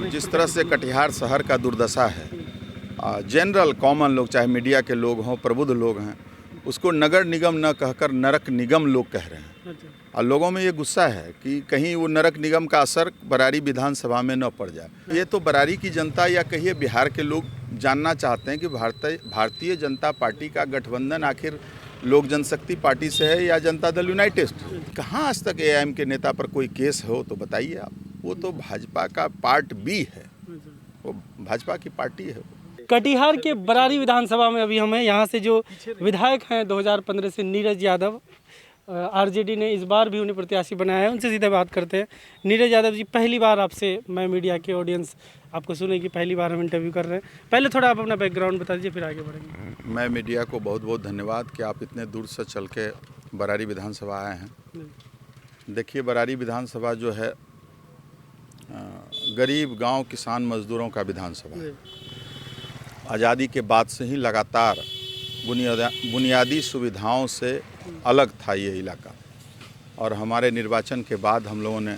जिस तरह से कटिहार शहर का दुर्दशा है, जनरल कॉमन लोग, चाहे मीडिया के लोग हों, प्रबुद्ध लोग हैं, उसको नगर निगम न कहकर नरक निगम लोग कह रहे हैं। और लोगों में ये गुस्सा है कि कहीं वो नरक निगम का असर बरारी विधानसभा में न पड़ जाए। ये तो बरारी की जनता या कहिए बिहार के लोग जानना चाहते हैं कि भारतीय जनता पार्टी का गठबंधन आखिर लोक जनशक्ति पार्टी से है या जनता दल यूनाइटेड। कहाँ आज तक एआईएम के नेता पर कोई केस हो तो बताइए आप। वो तो भाजपा का पार्ट बी है, वो भाजपा की पार्टी है। कटिहार के बरारी विधानसभा में अभी हम हैं। यहाँ से जो विधायक हैं 2015 से नीरज यादव, आरजेडी ने इस बार भी उन्हें प्रत्याशी बनाया है। उनसे सीधे बात करते हैं। नीरज यादव जी, पहली बार आपसे, मैं मीडिया के ऑडियंस आपको सुनेगी, पहली बार हम इंटरव्यू कर रहे हैं। पहले थोड़ा आप अपना बैकग्राउंड बता दीजिए, फिर आगे बढ़ेंगे। मैं मीडिया को बहुत बहुत धन्यवाद कि आप इतने दूर से चल के बरारी विधानसभा आए हैं। देखिए, बरारी विधानसभा जो है गरीब गांव किसान मजदूरों का विधानसभा है। आज़ादी के बाद से ही लगातार बुनियादी सुविधाओं से अलग था ये इलाका, और हमारे निर्वाचन के बाद हम लोगों ने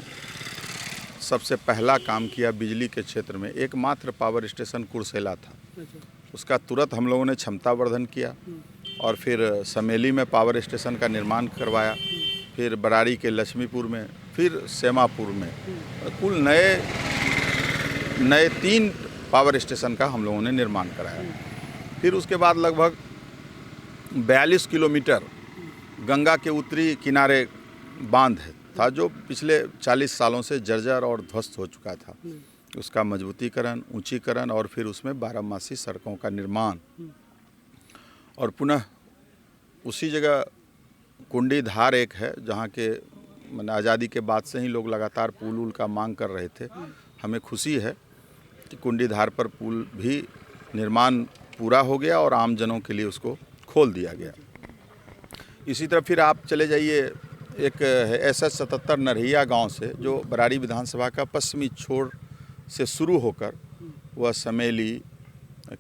सबसे पहला काम किया बिजली के क्षेत्र में। एकमात्र पावर स्टेशन कुर्सेला था, उसका तुरंत हम लोगों ने क्षमता वर्धन किया, और फिर समेली में पावर स्टेशन का निर्माण करवाया, फिर बरारी के लक्ष्मीपुर में, फिर सेमापुर में। कुल नए 3 पावर स्टेशन का हम लोगों ने निर्माण कराया। फिर उसके बाद लगभग 42 किलोमीटर गंगा के उत्तरी किनारे बांध था, जो पिछले 40 सालों से जर्जर और ध्वस्त हो चुका था। उसका मजबूतीकरण, ऊंचीकरण, और फिर उसमें बारहमासी सड़कों का निर्माण, और पुनः उसी जगह कुंडी धार एक है, जहाँ के मैंने आज़ादी के बाद से ही लोग लगातार पुल उल का मांग कर रहे थे। हमें खुशी है कि कुंडी धार पर पुल भी निर्माण पूरा हो गया और आम जनों के लिए उसको खोल दिया गया। इसी तरह फिर आप चले जाइए, एक SS 77 नरहिया गांव से, जो बरारी विधानसभा का पश्चिमी छोर से शुरू होकर वह समेली,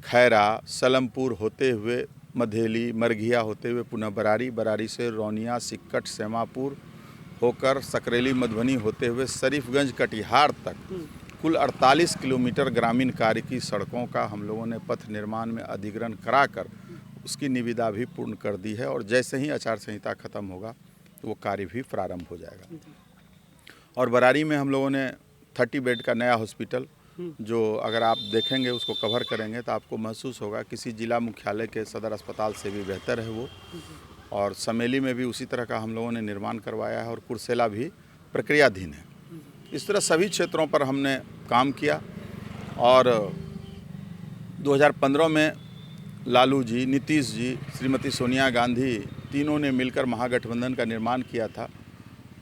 खैरा, सलमपुर होते हुए मधेली, मरघिया होते हुए पुनः बरारी से रौनिया, सिक्कट, सेमापुर होकर सकरेली, मधुबनी होते हुए शरीफगंज, कटिहार तक कुल 48 किलोमीटर ग्रामीण कार्य की सड़कों का हम लोगों ने पथ निर्माण में अधिग्रहण कराकर उसकी निविदा भी पूर्ण कर दी है। और जैसे ही आचार संहिता खत्म होगा तो वो कार्य भी प्रारंभ हो जाएगा। और बरारी में हम लोगों ने 30 बेड का नया हॉस्पिटल, जो अगर आप देखेंगे, उसको कवर करेंगे तो आपको महसूस होगा किसी जिला मुख्यालय के सदर अस्पताल से भी बेहतर है वो। और समेली में भी उसी तरह का हम लोगों ने निर्माण करवाया है, और कुर्सेला भी प्रक्रियाधीन है। इस तरह सभी क्षेत्रों पर हमने काम किया। और 2015 में लालू जी, नीतीश जी, श्रीमती सोनिया गांधी, तीनों ने मिलकर महागठबंधन का निर्माण किया था।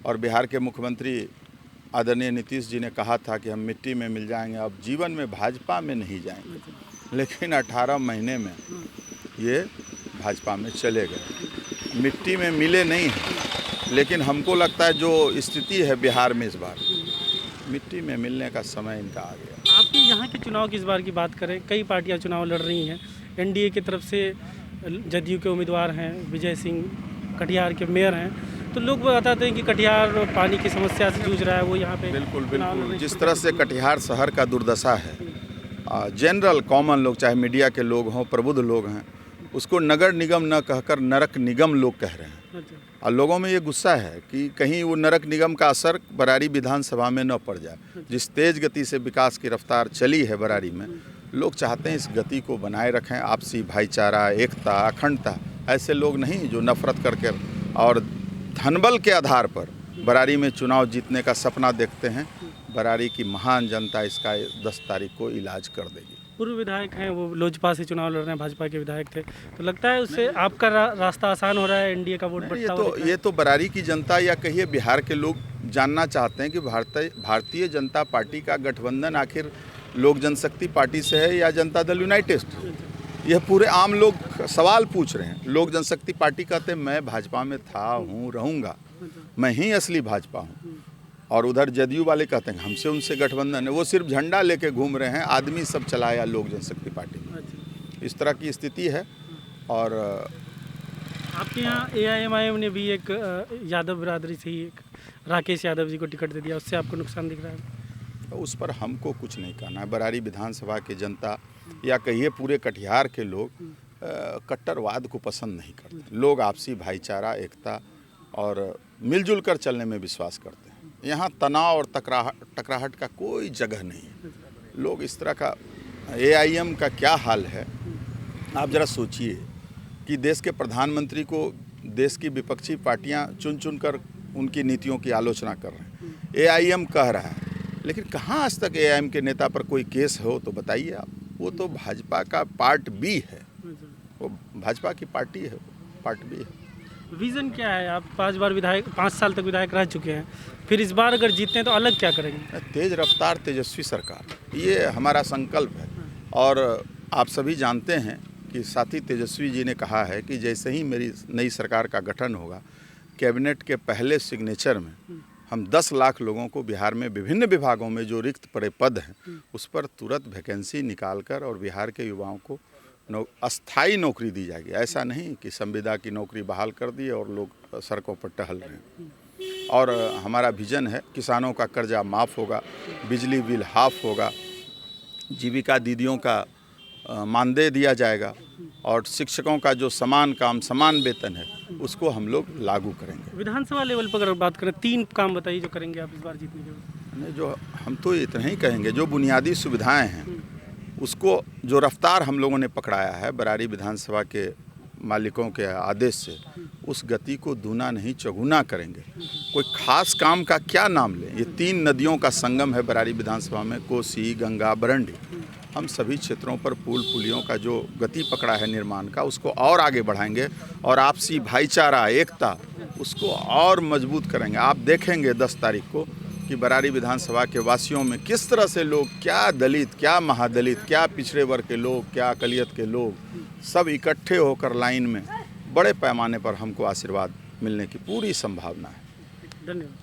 और बिहार के मुख्यमंत्री आदरणीय नीतीश जी ने कहा था कि हम मिट्टी में मिल जाएंगे, अब जीवन में भाजपा में नहीं जाएंगे। लेकिन 18 महीने में ये भाजपा में चले गए। मिट्टी में मिले नहीं हैं, लेकिन हमको लगता है जो स्थिति है बिहार में इस बार, मिट्टी में मिलने का समय इनका आ गया। आपके यहाँ के चुनाव की इस बार की बात करें, कई पार्टियाँ चुनाव लड़ रही हैं। NDA की तरफ से जदयू के उम्मीदवार हैं, विजय सिंह कटिहार के मेयर हैं। तो लोग बताते हैं कि कटिहार पानी की समस्या से जूझ रहा है, वो यहाँ पे बिल्कुल जिस तरह से कटिहार शहर का दुर्दशा है, जनरल कॉमन लोग, चाहे मीडिया के लोग हों, प्रबुद्ध लोग हैं, उसको नगर निगम न कहकर नरक निगम लोग कह रहे हैं। और लोगों में ये गुस्सा है कि कहीं वो नरक निगम का असर बरारी विधानसभा में न पड़ जाए। जिस तेज़ गति से विकास की रफ्तार चली है बरारी में, लोग चाहते हैं इस गति को बनाए रखें। आपसी भाईचारा, एकता, अखंडता, ऐसे लोग नहीं जो नफरत करके और धनबल के आधार पर बरारी में चुनाव जीतने का सपना देखते हैं। बरारी की महान जनता इसका 10 तारीख को इलाज कर देगी। पूर्व विधायक हैं, वो लोजपा से चुनाव लड़ रहे हैं, भाजपा के विधायक थे, तो लगता है उससे आपका रास्ता आसान हो रहा है, NDA का वोट बढ़ता हुआ? ये तो बरारी की जनता या कहिए बिहार के लोग जानना चाहते हैं कि भारतीय जनता पार्टी का गठबंधन आखिर लोक जनशक्ति पार्टी से है या जनता दल यूनाइटेड। यह पूरे आम लोग सवाल पूछ रहे हैं। लोक जनशक्ति पार्टी कहते हैं मैं भाजपा में था, हूँ, रहूँगा, मैं ही असली भाजपा हूँ। और उधर जदयू वाले कहते हैं हमसे उनसे गठबंधन है, वो सिर्फ झंडा लेके घूम रहे हैं, आदमी सब चलाया लोक जनशक्ति पार्टी में। इस तरह की स्थिति है। और आपके यहाँ AIMIM ने भी एक यादव बिरादरी से ही एक राकेश यादव जी को टिकट दे दिया, उससे आपको नुकसान दिख रहा है? तो उस पर हमको कुछ नहीं कहना है। बरारी विधानसभा की जनता या कहिए पूरे कटिहार के लोग कट्टरवाद को पसंद नहीं करते। लोग आपसी भाईचारा, एकता और मिलजुल कर चलने में विश्वास करते हैं। यहाँ तनाव और टकराहट का कोई जगह नहीं है। लोग इस तरह का AIM का क्या हाल है, आप ज़रा सोचिए कि देश के प्रधानमंत्री को देश की विपक्षी पार्टियां चुन चुन कर उनकी नीतियों की आलोचना कर रहे हैं। AIM कह रहा है, लेकिन कहाँ आज तक AIM के नेता पर कोई केस हो तो बताइए आप। वो तो भाजपा का पार्ट B है, वो भाजपा की पार्टी है, पार्ट B है। विज़न क्या है? आप 5 साल तक विधायक रह चुके हैं, फिर इस बार अगर जीतते हैं तो अलग क्या करेंगे? तेज रफ्तार तेजस्वी सरकार, ये हमारा संकल्प है। और आप सभी जानते हैं कि साथी तेजस्वी जी ने कहा है कि जैसे ही मेरी नई सरकार का गठन होगा, कैबिनेट के पहले सिग्नेचर में हम 10 लाख लोगों को बिहार में विभिन्न विभागों में जो रिक्त पड़े पद हैं उस पर तुरंत वैकेंसी निकालकर और बिहार के युवाओं को अस्थाई नौकरी दी जाएगी। ऐसा नहीं कि संविदा की नौकरी बहाल कर दी और लोग सड़कों पर टहल रहे हैं। और हमारा विजन है, किसानों का कर्जा माफ़ होगा, बिजली बिल हाफ होगा, जीविका दीदियों का मानदेय दिया जाएगा और शिक्षकों का जो समान काम समान वेतन है उसको हम लोग लागू करेंगे। विधानसभा लेवल पर अगर बात करें, 3 काम बताइए जो करेंगे आप इस बार जीतने के बाद। नहीं, जो हम तो इतना ही कहेंगे, जो बुनियादी सुविधाएं हैं उसको, जो रफ्तार हम लोगों ने पकड़ाया है बरारी विधानसभा के मालिकों के आदेश से, उस गति को दूना नहीं चौगुना करेंगे। कोई खास काम का क्या नाम लें? ये 3 नदियों का संगम है बरारी विधानसभा में, कोसी, गंगा, बरंडी। हम सभी क्षेत्रों पर पुल पुलियों का जो गति पकड़ा है निर्माण का, उसको और आगे बढ़ाएंगे और आपसी भाईचारा, एकता, उसको और मजबूत करेंगे। आप देखेंगे 10 तारीख को कि बरारी विधानसभा के वासियों में किस तरह से लोग, क्या दलित, क्या महादलित, क्या पिछड़े वर्ग के लोग, क्या अकलियत के लोग, सब इकट्ठे होकर लाइन में बड़े पैमाने पर हमको आशीर्वाद मिलने की पूरी संभावना है। धन्यवाद।